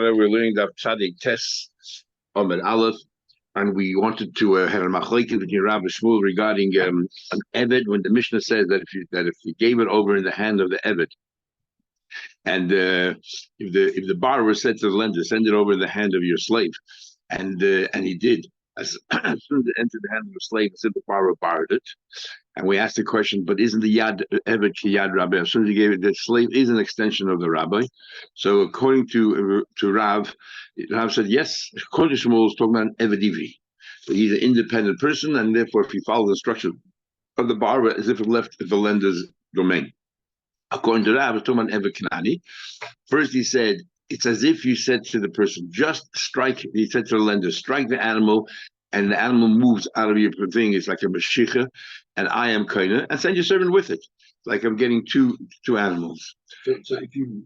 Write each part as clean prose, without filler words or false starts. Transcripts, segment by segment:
We're learning the Tzadik Tes Amid Aleph, and we wanted to have a machlokes between Rav and Shmuel regarding an eved. When the Mishnah says that if you gave it over in the hand of the eved, and if the borrower said to the lender, send it over in the hand of your slave, and he did. As soon as it entered the hand of the slave, said the borrower borrowed it. And we asked the question, but isn't the Yad Eved ki Yad Rabbi? As soon as he gave it, the slave is an extension of the rabbi. So according to Rav said, yes, according to Shmuel, is talking about an Eved Ivri. So he's an independent person, and therefore if he follows the instruction of the borrower, as if it left the lender's domain. According to Rav, it's talking about Eved Kanani. First he said, it's as if you said to the person, just strike, he said to the lender, strike the animal, and the animal moves out of your thing. It's like a mashicha, and I am kaina, and send your servant with it. It's like I'm getting two animals. So if you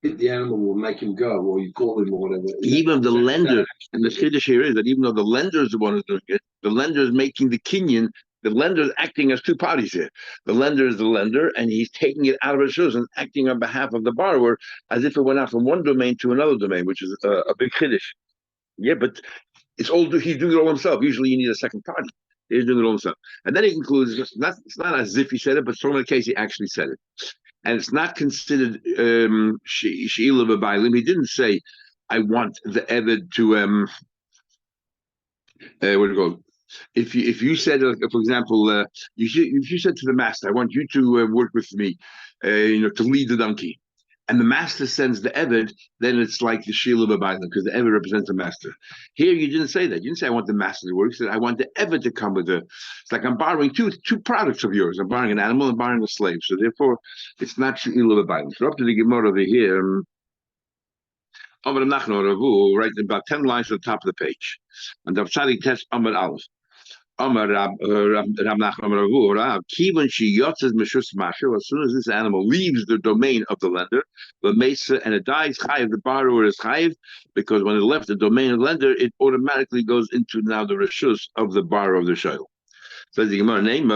hit the animal or make him go, or you call him or whatever. Even the lender, and the chiddush here is that even though the lender is the one who's doing it, the lender is making the kinyan. The lender is acting as two parties here. The lender is the lender, and he's taking it out of his shoes and acting on behalf of the borrower as if it went out from one domain to another domain, which is a big chiddush. Yeah, but he's doing it all himself. Usually you need a second party. He's doing it all himself. And then he concludes, it's not as if he said it, but so in the case he actually said it. And it's not considered she'ila b'bailim. He didn't say, I want the eved to, what do you call it? If you said, for example, if you said to the master, I want you to work with me, to lead the donkey, and the master sends the eved, then it's like the sheila b'bailim, because the eved represents the master. Here you didn't say that. You didn't say I want the master to work. You said I want the eved to come with the. It's like I'm borrowing two products of yours. I'm borrowing an animal and borrowing a slave. So therefore, it's not sheila b'bailim. So up to the Gemara over here. Right about 10 lines at the top of the page. And the Tzadik Tes Amud Aleph. As soon as this animal leaves the domain of the lender, the mesa and it dies, chayiv, the borrower is chayiv, because when it left the domain of the lender, it automatically goes into now the reshus of the borrower of the shayl. Says the Gemara name,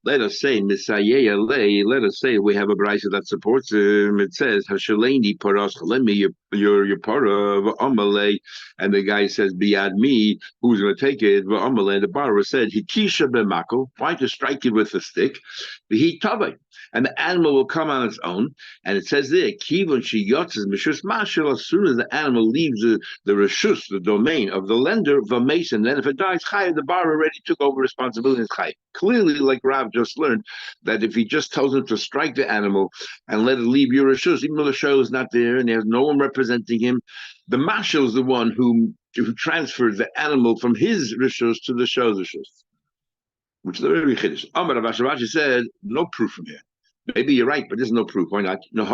let us say, let us say we have a brayso that supports him. It says, Hashaleni paras, lend me your para, v'amalei, and the guy says, biyad me, who's going to take it? V'amalei, the borrower said, Hikisha b'mako, why to strike it with a stick? V'hi tavai, and the animal will come on its own. And it says there, Kivon she yotzes mishus mashal, as soon as the animal leaves the reshus, the domain of the lender, v'meis, and then if it dies, chayav, the borrower already took over responsibility. Clearly, like Rav just learned, that if he just tells him to strike the animal and let it leave your reshus, even though the show is not there and there's no one representing him, the mashal is the one who transferred the animal from his reshus to the show's reshus, which is a very chiddush. Amar Rav Ashi said, no proof from here. Maybe you're right, but there's no proof. Why not? No,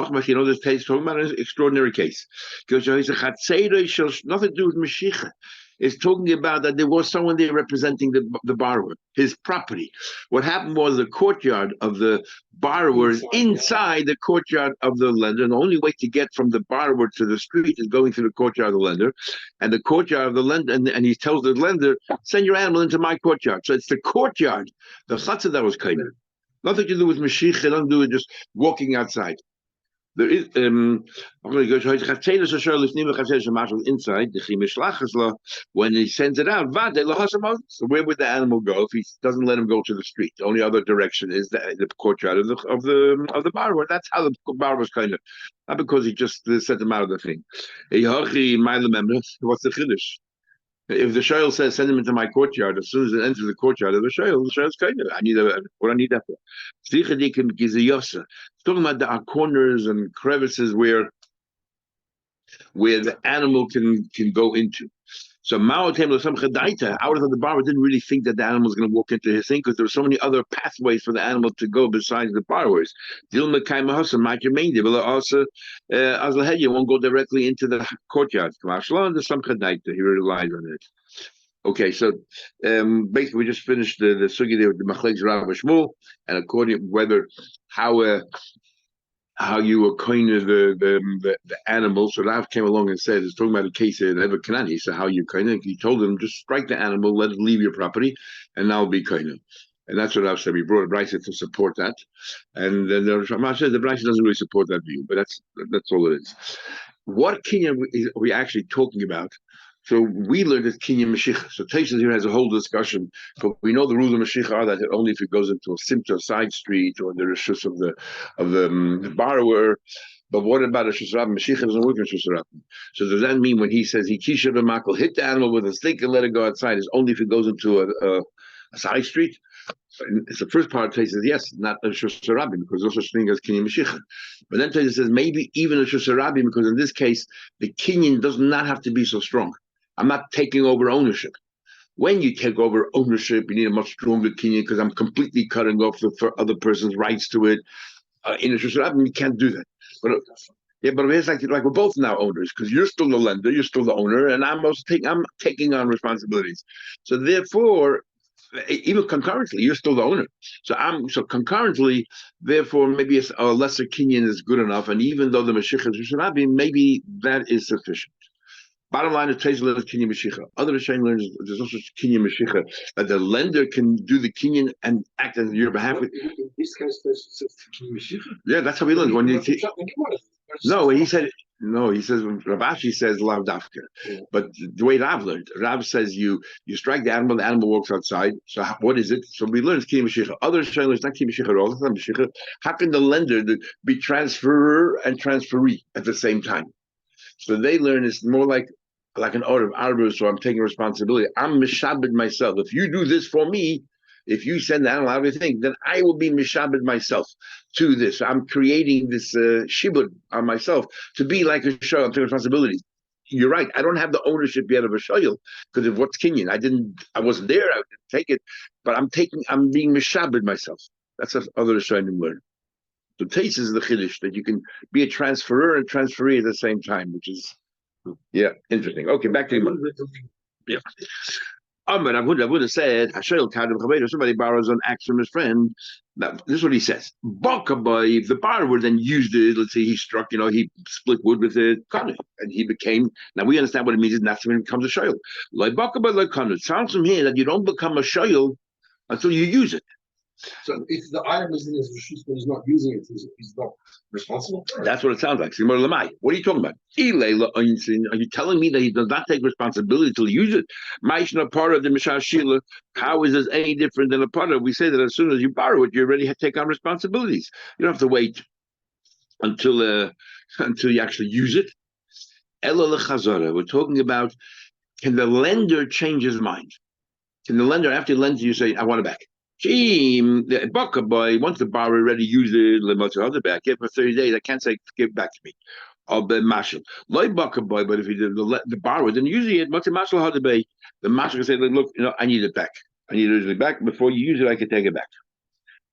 this case talking about an extraordinary case. Because nothing to do with Mashiach. It's talking about that there was someone there representing the borrower, his property. What happened was the courtyard of the borrower is inside the courtyard of the lender. And the only way to get from the borrower to the street is going through the courtyard of the lender. And the courtyard of the lender, and he tells the lender, send your animal into my courtyard. So it's the courtyard, the chatzah that was kind of. Nothing to do with Mashiach, nothing to do with just walking outside. There is inside when he sends it out. So where would the animal go if he doesn't let him go to the street? The only other direction is the courtyard of the borrower. That's how the borrower was kind of, not because he just sent him out of the thing. What's the chiddush? If the shayl says, send him into my courtyard, as soon as it enters the courtyard of the shayl's kind of, I need that for. It's talking about the corners and crevices where the animal can go into. So Mao came to some chadaita. Out of the borrower didn't really think that the animal was going to walk into his thing because there were so many other pathways for the animal to go besides the borrowers. Dilma kaimahasa might remain there, but also you won't go directly into the courtyard. There's some chadaita. He relies on it. Okay, so basically we just finished the sugi there with the machlokes Rav Shmuel, and according whether how you were kind of the animal. So Rav came along and said, it's talking about a case of Eved Kanani. So how you kind of, he told him, just strike the animal, let it leave your property, and now be kind of. And that's what Rav said. We brought a brayso to support that. And then Rav said the brayso doesn't really support that view, but that's all it is. what kinyan are we actually talking about? So we learned that kinyan mashiach. So Taisus here has a whole discussion. But we know the rules of mashiach are that only if it goes into a simcha side street or the rishus of the borrower. But what about a shusarab? Mashiach doesn't work in shusarab. So does that mean when he says he kisha b'makol, hit the animal with a stick and let it go outside, is only if it goes into a side street? It's the first part. Taisa says yes, not a shusarabi because there's no such thing as kinyan mashiach. But then Taisa says maybe even a shusarabi because in this case the kinyan does not have to be so strong. I'm not taking over ownership. When you take over ownership, you need a much stronger kinyan because I'm completely cutting off the other person's rights to it. In a shusarabi, you can't do that. But yeah, but it's like we're both now owners because you're still the lender, you're still the owner, and I'm taking on responsibilities. So therefore, even concurrently, you're still the owner. So concurrently, therefore, maybe a lesser kinyan is good enough, and even though the mashiach is Rishon, maybe that is sufficient. Bottom line is Tezla is kinyan mashiach. Other Rishonim learns there's no such kinyan mashiach that the lender can do the kinyan and act on your behalf. In this case, there's kinyan mashiach. Yeah, that's how we learn. When you no, he said no. He says Ravashi says lav dafka, but the way Rav learned, Rav says you strike the animal walks outside. So what is it? So we learn it's kinyan mashiach. Other Rishonim it's not kinyan mashiach at all. It's not mashiach. How can the lender be transferor and transferee at the same time? So they learn it's more like an order of arbor, so I'm taking responsibility. I'm mishabed myself. If you do this for me, if you send the animal out of everything, then I will be mishabed myself to this. I'm creating this shibud on myself to be like a shoyl. I'm taking responsibility. You're right. I don't have the ownership yet of a shoyl because of what's kinyan. I wasn't there. I didn't take it, but I'm being mishabed myself. That's what other Rishonim learn. So taste is the chiddush that you can be a transferer and transferee at the same time, which is interesting. Okay, back to you. Yeah. I would have said somebody borrows an axe from his friend. Now, this is what he says. If the borrower then used it, let's say he struck, he split wood with it, and he became. Now we understand what it means. It's not when it becomes a shoyl. Like it sounds from here that you don't become a shoyl until you use it. So if the item is in his rishus but he's not using it, he's not responsible. That's what it sounds like. What are you talking about? Are you telling me that he does not take responsibility to use it? Part of the Mishashila. How is this any different than a part of? We say that as soon as you borrow it, you already take on responsibilities. You don't have to wait until you actually use it. We're talking about, can the lender change his mind? Can the lender, after he lends you, say, I want it back? The boy, once the borrower already used it, other back, for 30 days, I can't say give it back to me. I'll be mashal. Like boy, but if he did the borrower didn't use it, what's the mashal how to be? The mashal can say, look, I need it back. I need it back. Before you use it, I can take it back.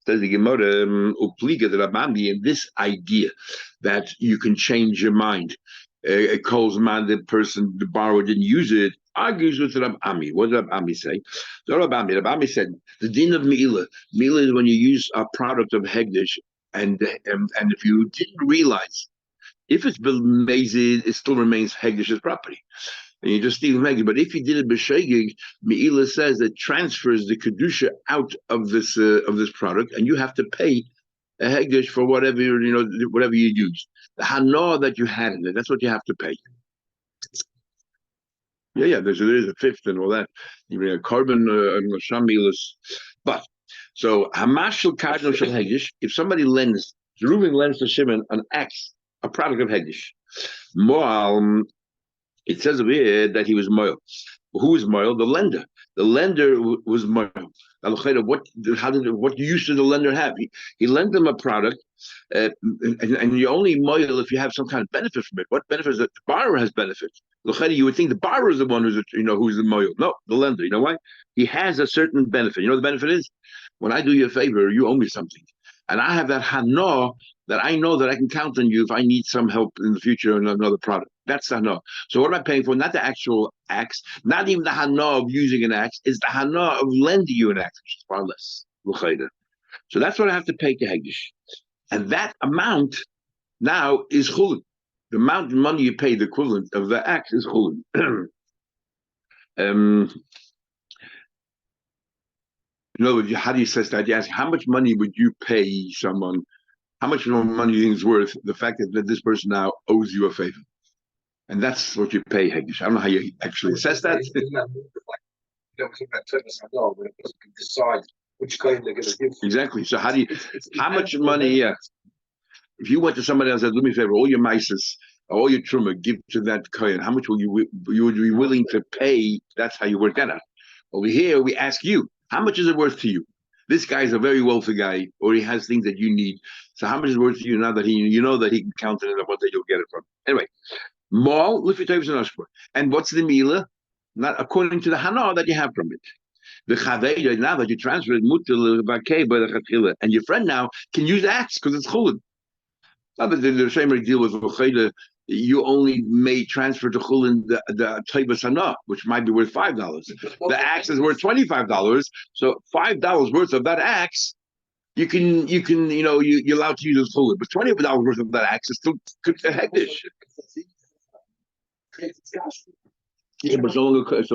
Says the Gemara, upliga the Rabbi, and this idea that you can change your mind. A calls man, the borrower didn't use it, argues with Rab Ami. What did Rab Ami say? So Rab Ami said, the din of Me'ilah is when you use a product of Hegdish, and if you didn't realize, if it's been mazed, it still remains Hegdish's property. And you just steal Hegdish. But if you did it b'shegig, Me'ilah says it transfers the Kedusha out of this product, and you have to pay a Hegdish for whatever you use. The hana that you had in it, that's what you have to pay. Yeah, there is a fifth and all that. Even a carbon shamilas. But so hamashal cardinal shel hegdish. If somebody Reuben lends to Shimon an axe, a product of hegdish. Moal, it says over here that he was moil. Who was moil? The lender. The lender was moil. What use did the lender have? He lent them a product, and you only moil if you have some kind of benefit from it. What benefit is that the borrower has benefit? You would think the borrower is the one who's the moil. No, the lender. You know why? He has a certain benefit. You know what the benefit is? When I do you a favor, you owe me something, and I have that hana that I know that I can count on you if I need some help in the future in another product. That's the hana. So what am I paying for? Not the actual axe, not even the hana of using an axe. It's the hana of lending you an axe, which is far less. So that's what I have to pay to Hegdish. And that amount now is chulin. The amount of money you pay, the equivalent of the axe, is chulin. In other words, how do you say that? You ask, how much money would you pay someone? How much more money do you think is worth the fact that this person now owes you a favor? And that's what you pay Hegdish. I don't know how you actually assess that. When a person can decide which coin they're going to give. Exactly. So how much money? Yeah. If you went to somebody else and said, "Do me a favor, all your mices, all your truma, give to that coin," how much you would be willing to pay? That's how you work that out. Over here, we ask you, how much is it worth to you? This guy is a very wealthy guy, or he has things that you need. So how much is it worth to you now that you know that he can count it and what that you'll get it from? Anyway, Mal, and what's the mila? Not according to the hana that you have from it. The chaveda, now that you transfer it, and your friend now can use the axe because it's chulin. Now that the Shemer deal with Chayda, you only may transfer to Chulin the Taibas Hana, which might be worth $5. The axe is worth $25. So $5 worth of that axe, you're allowed to use as Chulin. But $20 worth of that axe is still hegdish. Yeah, but so long as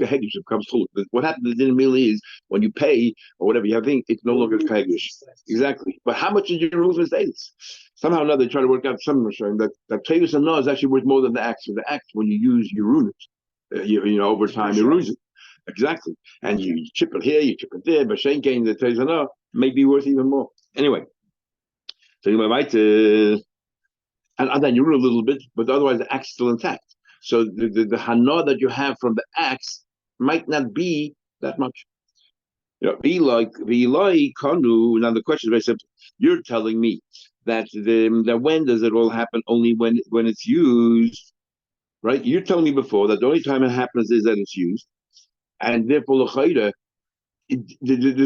Hegdish becomes Chulin. What happens in immediately is when you pay or whatever you have, it's no longer Hegdish. Exactly. But how much did you remove in status? Somehow or another, they try to work out some showing that Tavis and is actually worth more than the axe. So the axe, when you use, you ruin it. Over time, you lose it. Exactly. And you chip it here, you chip it there, but Shane gain the Tavis and may be worth even more. Anyway, so you might, and then you ruin a little bit, but otherwise the axe is still intact. So the hana that you have from the axe might not be that much. Be like kanu. Now the question is very simple. You're telling me that when does it all happen? Only when it's used, right? You're telling me before that the only time it happens is that it's used, and therefore there's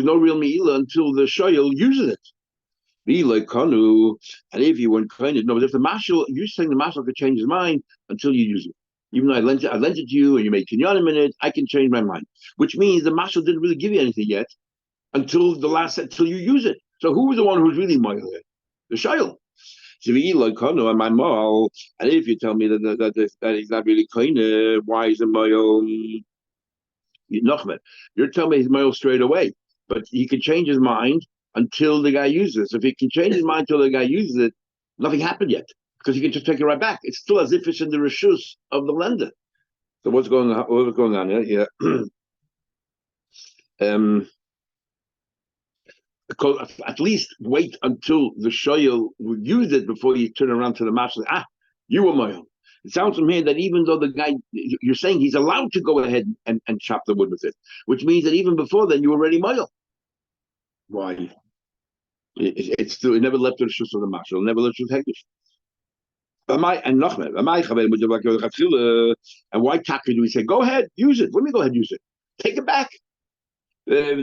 no real meila until the shoyel uses it. Be like kanu, and if you weren't kind of no, but if the marshal, you're saying the marshal could change his mind until you use it. Even though I lent it to you, and you made kinyanim in it, I can change my mind. Which means the marshal didn't really give you anything yet until you use it. So who was the one who's really moil it? The shayl. And my mal, and if you tell me that he's not really kind, why is the moil? You're telling me he's moil straight away, but he can change his mind until the guy uses it. So if he can change his mind until the guy uses it, nothing happened yet because he can just take it right back. It's still as if it's in the reshus of the lender. So what's going on here? Yeah. Because at least wait until the shoyel would use it before you turn around to the master. You were moil. It sounds from here that even though the guy, you're saying he's allowed to go ahead and chop the wood with it, which means that even before then you were already moil. Why? It's still, it never left the reshus of the master. It never left the hektish. And why taka do we say, go ahead, use it? What do you mean go ahead, use it? Take it back. Tell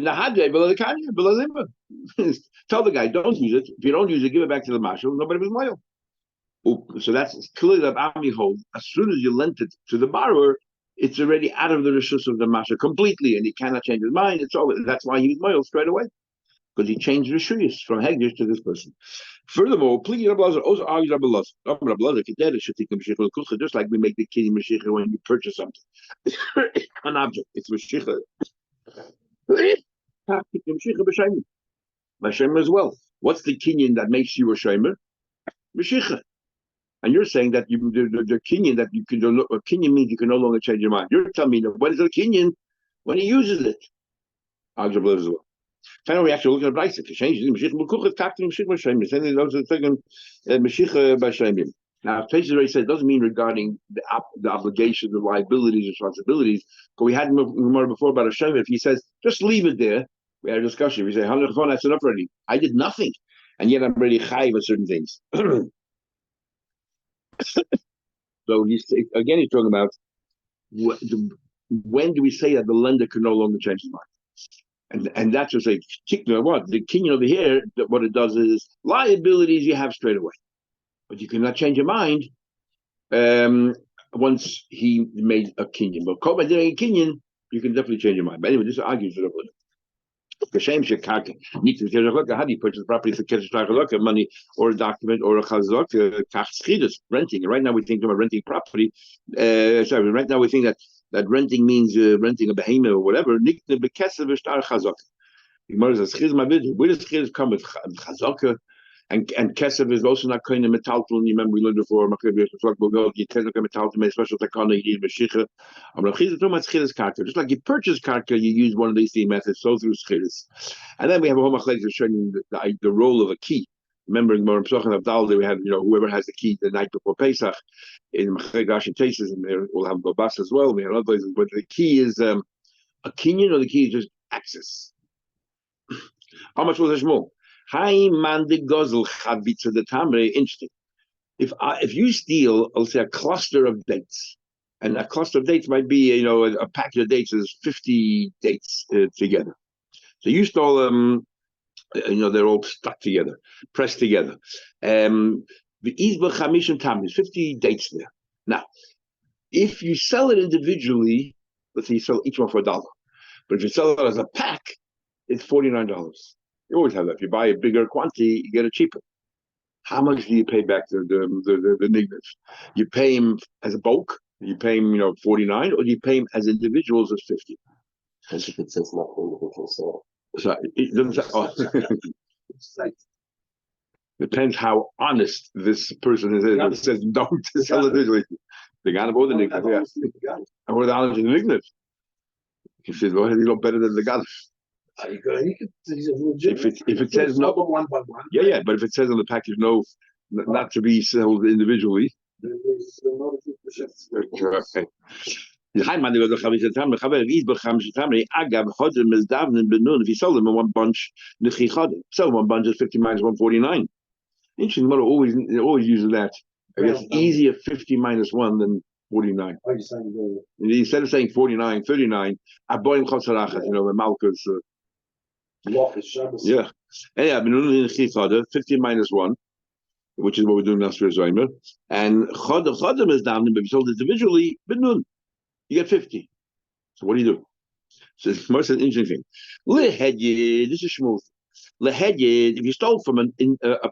the guy, don't use it. If you don't use it, give it back to the marshal. Nobody was loyal. So that's clearly that Ami holds. As soon as you lent it to the borrower, it's already out of the reshus of the marshal completely, and he cannot change his mind. It's over. That's why he was loyal straight away, because he changed the reshus from Hegdish to this person. Furthermore, please also argues just like we make the kiddy mashiach when you purchase something, an object. It's mashiach. Mashiach as well. What's the kinyan that makes you a shomer? Mashiach. And you're saying that the kinyan that you can do. A kinyan means you can no longer change your mind. You're telling me that when is a kinyan? When he uses it. Arguably as well. Final reaction, look at the Brisa. If you change it, Mashiach Mekuchet Kaptim Mashiach B'Shemim. Saying those are thinking Mashiach B'Shemim. Now, Pesach already said it doesn't mean regarding the obligations, the liabilities, responsibilities. But we had more before about a Shemer. If he says just leave it there, we had a discussion. We say, that's enough already. I did nothing, and yet I'm already chayiv with certain things. So he's talking about when do we say that the lender can no longer change his mind? And that's just like what the kinyan over here. What it does is liabilities you have straight away, but you cannot change your mind once he made a kinyan. But by doing a kinyan, you can definitely change your mind. But anyway, this argues it up with it. How do you purchase property for money or a document or a chazak, renting? Right now we think about renting property. Right now we think that renting means renting a behemoth or whatever. Where does chiz come with chazaka? And kesef is also not kind of metaltal. You remember we learned before. Special takana you need meshicha. Just like you purchase karka, you use one of these three methods. So through schiris, and then we have a whole machlekes showing the role of a key. Remember in Morim Pesach and Avdal, we had whoever has the key the night before Pesach. In Machlekes and Chases, and we'll have Babas as well. We have other places, but the key is a kinyan, or the key is just access. How much was Shmuel? Hi man the gozel chavitza the tamre. Interesting. If you steal, let's say a cluster of dates, and a cluster of dates might be a package of dates is 50 dates together. So you stole them. They're all stuck together, pressed together. The Izba Chamishim Tamis, 50 dates there. Now, if you sell it individually, let's say you sell each one for $1. But if you sell it as a pack, it's $49. You always have that. If you buy a bigger quantity, you get it cheaper. How much do you pay back to the niggas? You pay him as a bulk, you pay him, 49, or do you pay him as individuals as 50? As if it says not individual sale. So it doesn't say, depends how honest this person is. It says don't sell it digitally. The guy about the niggas, yeah. And what the knowledge of the niggas? He says, well, he's not better than the guy. If it says no, one by one. Yeah, but if it says on the package no, not to be sold individually. Okay. If you sell them in one bunch, sell one bunch is 50 minus 149. Interesting, mother always uses that. I guess easier 50 minus 1 than 49. Instead of saying 49, 39, Aboim Chotzarachat, Malka's. Yeah. Anyhow, 50 minus 1, which is what we're doing now for Zaymer. And Chodem is down, but if you sold individually, Benun. You get 50. So what do you do? So it's most interesting thing. This is Shmuel. If you stole from a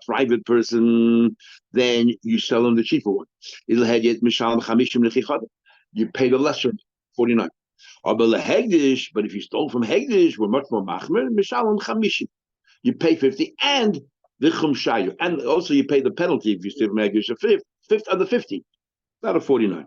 private person, then you sell them the cheaper one. You pay the lesser 49. But if you stole from Hegdish, we're much more machmer. You pay 50 and the chumshayu, and also you pay the penalty if you steal from Hegdish, a fifth of the 50, not a 49.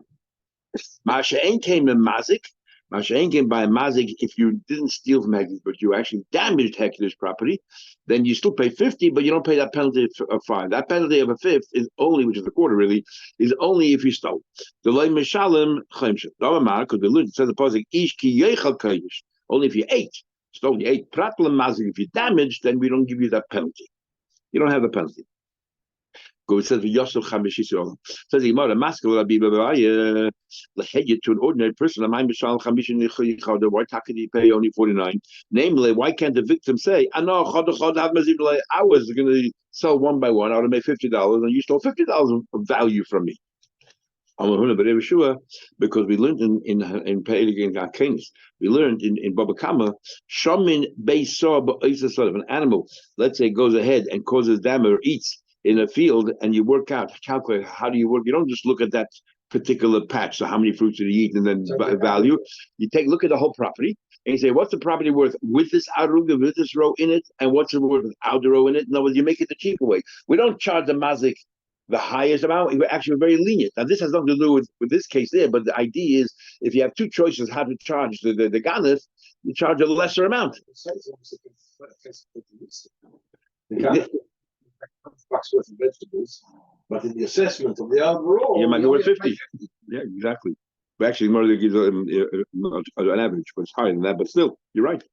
Masha'en came in mazik. Masha'en came by mazik. If you didn't steal from Hektish, but you actually damaged Hektish property, then you still pay 50, but you don't pay that penalty of 5. That penalty of a fifth is only, which is a quarter really, is only if you stole. The loy mishalem chemshet. Because the says the pasuk ish ki yechal kayish. Only if you stole, you ate pratlam mazik. If you damaged, then we don't give you that penalty. You don't have the penalty. It says Yosef Chamishisol. Says the Gemara, masculine be the head to an ordinary person. Why can he pay only 49? Namely, why can't the victim say, I know I was going to sell one by one, I would have made $50, and you stole $50 of value from me. Because we learned in Pe'eligin Gakenis, we learned in Baba Kama, Shamin Beisor an animal, let's say, goes ahead and causes damage or eats in a field, and you calculate how do you work. You don't just look at that particular patch. So how many fruits did he eat, and then value. You look at the whole property, and you say, what's the property worth with this aruga, with this row in it, and what's it worth without the row in it? In other words, you make it the cheaper way. We don't charge the mazik the highest amount. We're actually very lenient. Now, this has nothing to do with this case there, but the idea is if you have two choices how to charge the ganef, you charge a lesser amount. Bucks worth of vegetables, but in the assessment of the overall, you might go with 50. Yeah, exactly. But actually, more gives an average, but it's higher than that. But still, you're right.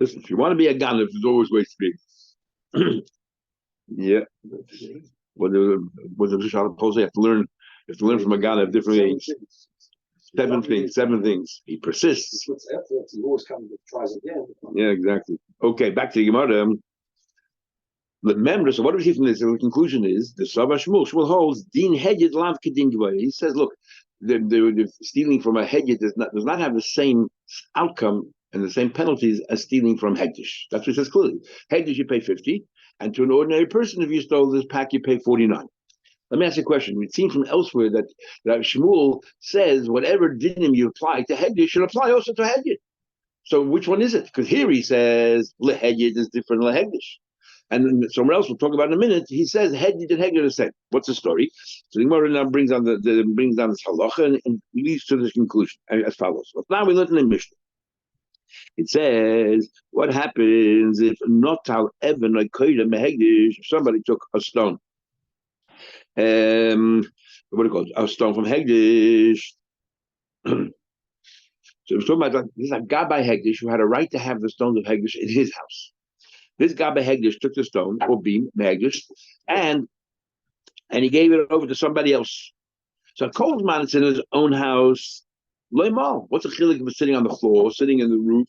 Listen, if you want to be a ganef, there's always ways to be. Yeah. What the Rishon Jose have to learn? You have to learn from a ganef different age. Seven things. He persists. He always comes and tries again. Yeah, exactly. Okay, back to the Gemara. The members, so what do we see from this? The conclusion is the Sava Shmuel. Shmuel holds Din Hedjed Lav Kedin Gvay. He says, look, the stealing from a Hedjed does not have the same outcome and the same penalties as stealing from Hegdish. That's what it says clearly. Hegdish you pay 50, and to an ordinary person, if you stole this pack, you pay 49. Let me ask you a question. It seems from elsewhere that Shmuel says whatever dinim you apply to Hegdish should apply also to Hedjed. So which one is it? Because here he says Lehedjed is different than Lehegdish. And somewhere else we'll talk about in a minute. He says Hedid and Heged are the same. What's the story? So the Gemara now brings down this halacha and leads to this conclusion as follows. Well, now we learn in the Mishnah. It says, what happens if not al even if somebody took a stone? What do you call it? A stone from Hegdish. So we're talking about this is a Gabbai Hegdish who had a right to have the stones of Hegdish in his house. This Gabbai Hegdish took the stone or beam Hegdish and he gave it over to somebody else. So Kolzman is in his own house. Loimal. What's the chilik of sitting on the floor, sitting in the roof?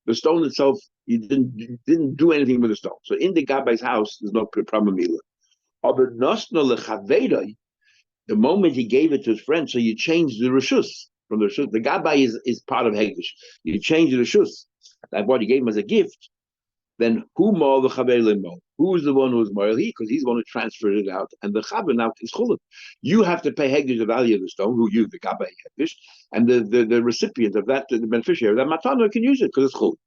The stone itself, you didn't do anything with the stone. So in the Gabbai's house, there's no problem either. The moment he gave it to his friend, so you change the reshus from the reshus. The Gabbai is part of Hegdish. You change the reshus. That's what you gave him as a gift. Then who more the chaver mo? Who is the one who is moral? He, because he's the one who transferred it out, and the chaver now is chuluk. You have to pay Hegdish the value of the stone, who you, the Gabbai Hegdish, and the recipient of that, the beneficiary of that matana can use it because it's chuluk.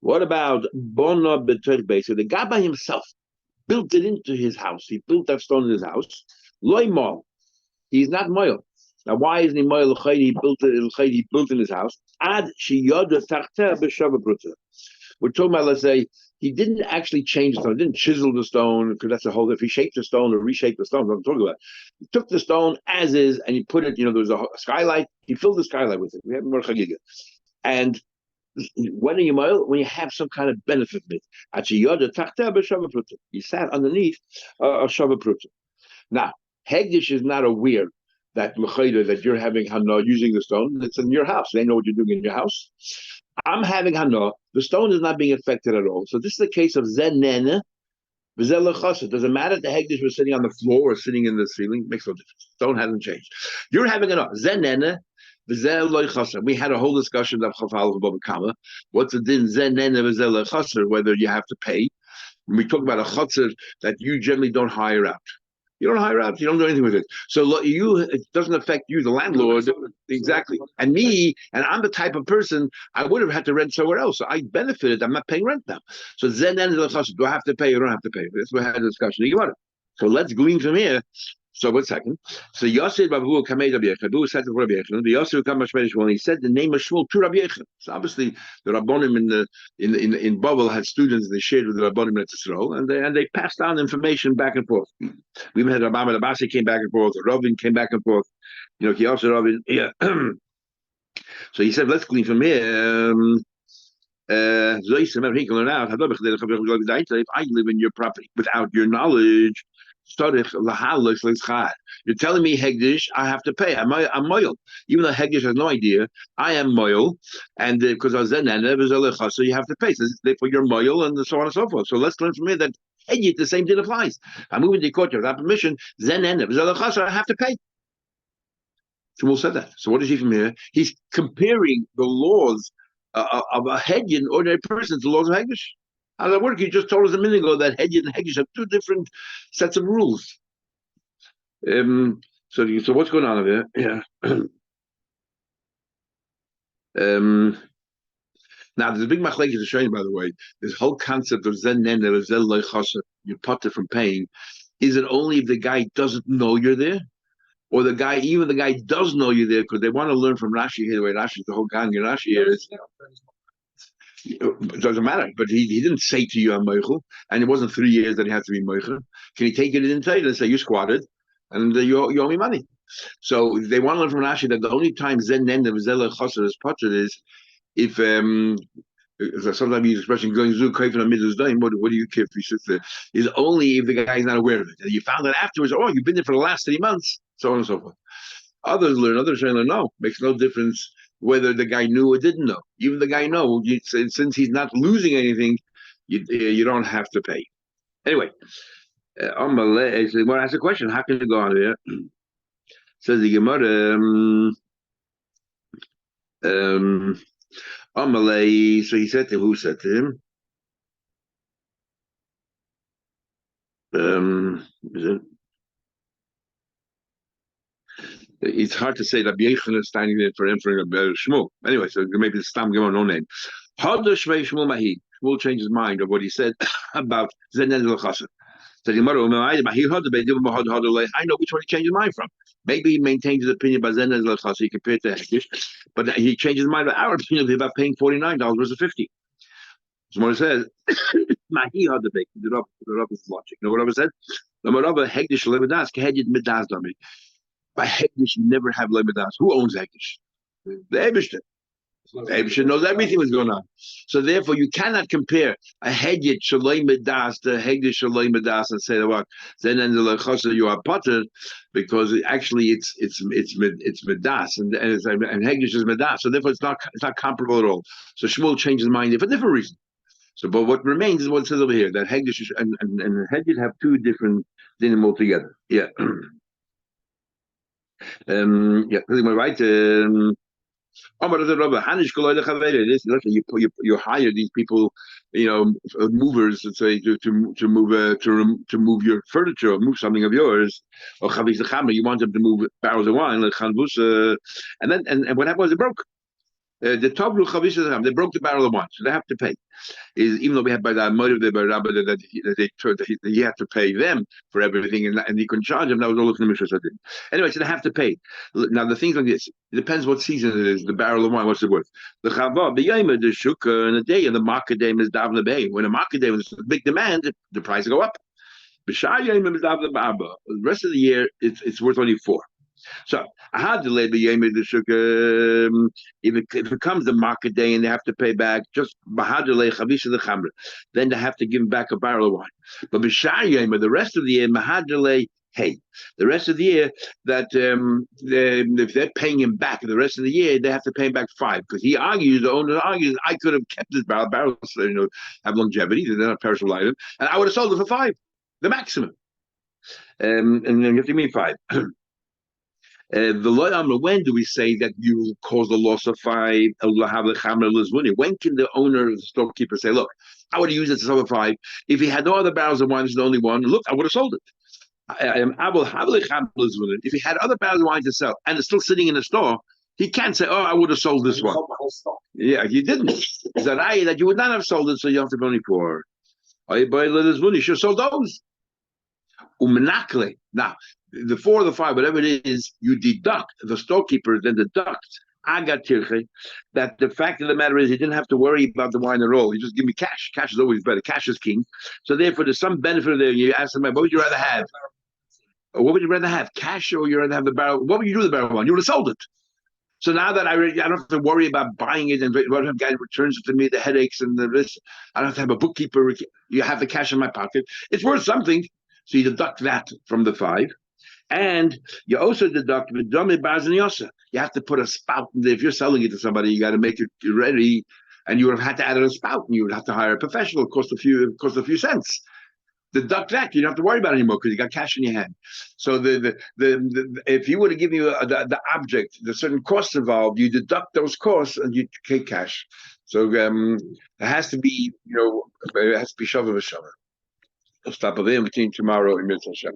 What about bona b'terbe? So the Gabbai himself built it into his house. He built that stone in his house. Loy mo. He's not moil. Now, why isn't he moil? He built it. He built in his house. Ad sheyoda tarta b'shava pruta. We're talking about, let's say, he didn't actually change the stone, he didn't chisel the stone, because that's a whole, if he shaped the stone or reshaped the stone, what I'm talking about. He took the stone as is, and he put it, there was a skylight, he filled the skylight with it. We have more chagiga. And when are you moil? When you have some kind of benefit from it. He sat underneath a shava pruta. Now, Hegdish is not aware that you're having hana using the stone. It's in your house. They know what you're doing in your house. I'm having hana. The stone is not being affected at all. So this is the case of zenene. It doesn't matter if the Hegdish was sitting on the floor or sitting in the ceiling. Makes no difference. Stone hasn't changed. You're having hana. Zenene. We had a whole discussion of Chafal Bava Kama. What's the din zenene whether you have to pay. When we talk about a chotzer that you generally don't hire out. You don't hire out. You don't do anything with it. So it doesn't affect you, the landlord. Exactly. And me, and I'm the type of person, I would have had to rent somewhere else. So I benefited. I'm not paying rent now. So then, do I have to pay or don't have to pay? That's what we had a discussion. So let's glean from here. So 1 second. So Yosef Babu Kamei Rabbi Yechon. Babu said to Rabbi Yechon. The Yosef Kamei Shmuel. He said the name of Shmuel to Rabbi Yechon. So obviously the Rabbonim in Bavel had students. They shared with the Rabbonim at Yisrael, and they passed on information back and forth. We even had Rabbi Abasi came back and forth. Ravin came back and forth. Kiyosef Ravin. Yeah. So he said, let's glean from here. If I live in your property without your knowledge. You're telling me Hegdish, I have to pay. I'm moil. Even though Hegdish has no idea, I am moil, and because I was then so you have to pay. So therefore you're moil, and so on and so forth. So let's learn from here that Hegdish, the same thing applies. I'm moving to the courtyard without permission. I have to pay. Shmuel said that. So what is he from here? He's comparing the laws of a Hedyin, ordinary person, to the laws of Hegdish. How does that work? You just told us a minute ago that Hedyin and Hegdish have two different sets of rules. So what's going on over here? Yeah. Now there's a big machlekes to show you, by the way. This whole concept of zen nen or zen loy chasser, you're potter from paying. Is it only if the guy doesn't know you're there? Or even the guy does know you're there because they want to learn from Rashi here, the way Rashi, the whole gang in Rashi here is. It doesn't matter, but he didn't say to you, I'm Meichel, and it wasn't 3 years that he had to be Meichel. Can he take it in title and say, you squatted, and you owe me money? So they want to learn from Rashi that the only time Zen Nen of Zela Chosser is potter is if, sometimes use expression, going zoo, kaifin on middle's dime, what do you care if he sits there? Is only if the guy's not aware of it. And you found out afterwards, oh, you've been there for the last 3 months, so on and so forth. Others learn, no, makes no difference whether the guy knew or didn't know. Even the guy knows, since he's not losing anything, you don't have to pay. Anyway, Gemara asks a question. How can you go on here? Says the Gemara, Amalei. So he said to who said to him? It's hard to say that Yechon is standing there for answering a Shmuel. Anyway, so maybe it's Stam Gemara, no name. How does Shmuel Mahi? Shmuel changed his mind of what he said about Zenez al-Chassid. So the Gemara, I know which one he changed his mind from. Maybe he maintains his opinion about Zenez al-Chassid compared to Hektish, but he changed his mind about our opinion about paying $49 versus $50. So what it says, Mahi had the bake. The Rav is logic. You know what Rav said? The Rav Hektish lemedas kehedid medas dami. By Hektish, you never have lemedas. Who owns Hektish? The Eibishter. The Eibishter knows everything that's going on. So therefore, you cannot compare a Heged Shalei Medas to Heged Shalei Medas and say what then in the Lechasa you are potter, because actually it's Medas and Heged is Medas. So therefore, it's not comparable at all. So Shmuel changed his mind for a different reason. So, but what remains is what it says over here that Heged and Heged have two different dinim altogether. Yeah. Right. You hire these people, movers, let's say, to move your furniture or move something of yours. Or you want them to move barrels of wine, and then and what happened was it broke. They broke the barrel of wine, so they have to pay. Even though we have by that motive that he had to pay them for everything, and he couldn't charge them. That was all the Mishnah did. Anyway, so they have to pay. Now the things like this, it depends what season it is. The barrel of wine, what's it worth? The chava, the shukah, and the day, and the market day is davna bay. When a market day was a big demand, the price will go up. The rest of the year, it's worth only 4. So I had to lay the if it comes the market day and they have to pay back just then they have to give back a barrel of wine. But the rest of the year, the rest of the year that if they're paying him back the rest of the year, they have to pay him back 5 because the owner argues, I could have kept this barrels have longevity, they're not perishable item, and I would have sold it for 5, the maximum. And then you have to mean 5. When do we say that you cause the loss of 5? When can the owner of the storekeeper say, look, I would have used it to sell for 5. If he had no other barrels of wine, it's the only one, look, I would have sold it. If he had other barrels of wine to sell and it's still sitting in the store, he can't say, oh, I would have sold this one. Yeah, you didn't. He said, that you would not have sold it, so you have to pay only 4. You should have sold those. Now, the 4 or the 5, whatever it is, you deduct, the storekeeper then deducts, that the fact of the matter is he didn't have to worry about the wine at all. He just give me cash. Cash is always better. Cash is king. So therefore, there's some benefit there. You ask them, what would you rather have? Or what would you rather have? Cash or would you rather have the barrel? What would you do with the barrel of wine? You would have sold it. So now that I don't have to worry about buying it and what if guy returns it to me, the headaches and the this. I don't have to have a bookkeeper. You have the cash in my pocket. It's worth something. So you deduct that from the 5. And you also deduct with Domi Bazan Yosa. You have to put a spout in there. If you're selling it to somebody, you got to make it ready. And you would have had to add a spout, and you would have to hire a professional. It cost a few cents. Deduct that. You don't have to worry about it anymore because you got cash in your hand. So the if you were to give you the object, the certain costs involved, you deduct those costs and you take cash. So it has to be, it has to be shava v'shava. I'll stop over there and continue tomorrow in Mitzvah Hashem.